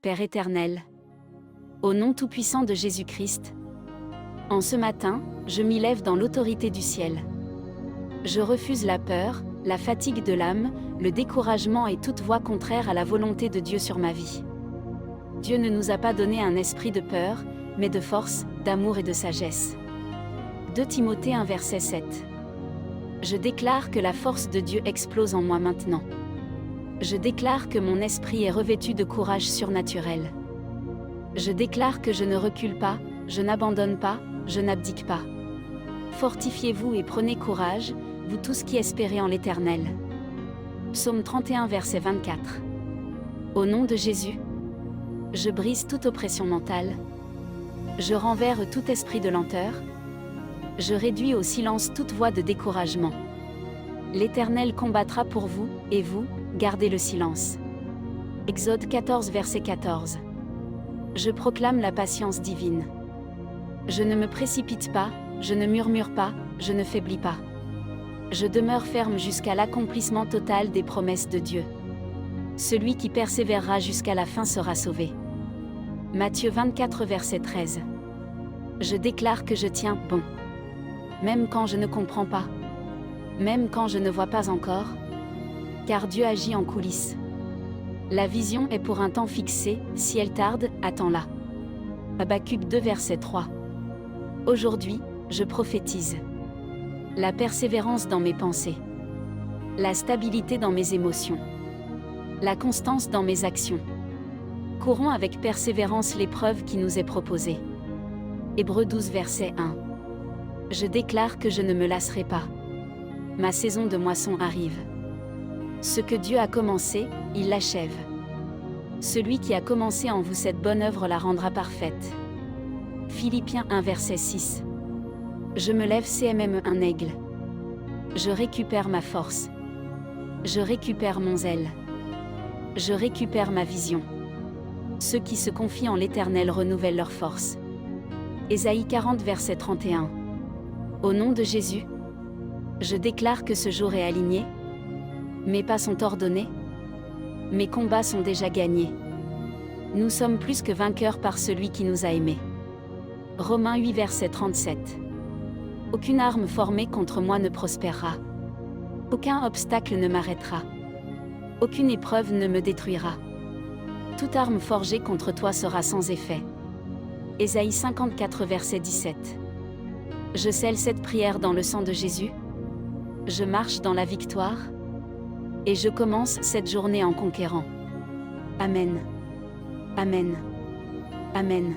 Père éternel, au nom tout-puissant de Jésus-Christ, en ce matin, je m'y lève dans l'autorité du ciel. Je refuse la peur, la fatigue de l'âme, le découragement et toute voie contraire à la volonté de Dieu sur ma vie. Dieu ne nous a pas donné un esprit de peur, mais de force, d'amour et de sagesse. 2 Timothée 1 verset 7. Je déclare que la force de Dieu explose en moi maintenant. Je déclare que mon esprit est revêtu de courage surnaturel. Je déclare que je ne recule pas, je n'abandonne pas, je n'abdique pas. Fortifiez-vous et prenez courage, vous tous qui espérez en l'Éternel. Psaume 31 verset 24. Au nom de Jésus, je brise toute oppression mentale. Je renverse tout esprit de lenteur. Je réduis au silence toute voix de découragement. L'Éternel combattra pour vous, et vous, gardez le silence. Exode 14 verset 14. Je proclame la patience divine. Je ne me précipite pas, je ne murmure pas, je ne faiblis pas. Je demeure ferme jusqu'à l'accomplissement total des promesses de Dieu. Celui qui persévérera jusqu'à la fin sera sauvé. Matthieu 24 verset 13. Je déclare que je tiens bon. Même quand je ne comprends pas. Même quand je ne vois pas encore. Car Dieu agit en coulisses. La vision est pour un temps fixé, si elle tarde, attends-la. Habacuc 2 verset 3. Aujourd'hui, je prophétise. La persévérance dans mes pensées. La stabilité dans mes émotions. La constance dans mes actions. Courons avec persévérance l'épreuve qui nous est proposée. Hébreux 12 verset 1. Je déclare que je ne me lasserai pas. Ma saison de moisson arrive. Ce que Dieu a commencé, il l'achève. Celui qui a commencé en vous cette bonne œuvre la rendra parfaite. Philippiens 1 verset 6. Je me lève CMM un aigle. Je récupère ma force. Je récupère mon zèle. Je récupère ma vision. Ceux qui se confient en l'Éternel renouvellent leur force. Ésaïe 40 verset 31. Au nom de Jésus, je déclare que ce jour est aligné. Mes pas sont ordonnés. Mes combats sont déjà gagnés. Nous sommes plus que vainqueurs par celui qui nous a aimés. Romains 8 verset 37. Aucune arme formée contre moi ne prospérera. Aucun obstacle ne m'arrêtera. Aucune épreuve ne me détruira. Toute arme forgée contre toi sera sans effet. Ésaïe 54 verset 17. Je scelle cette prière dans le sang de Jésus. Je marche dans la victoire. Et je commence cette journée en conquérant. Amen. Amen. Amen.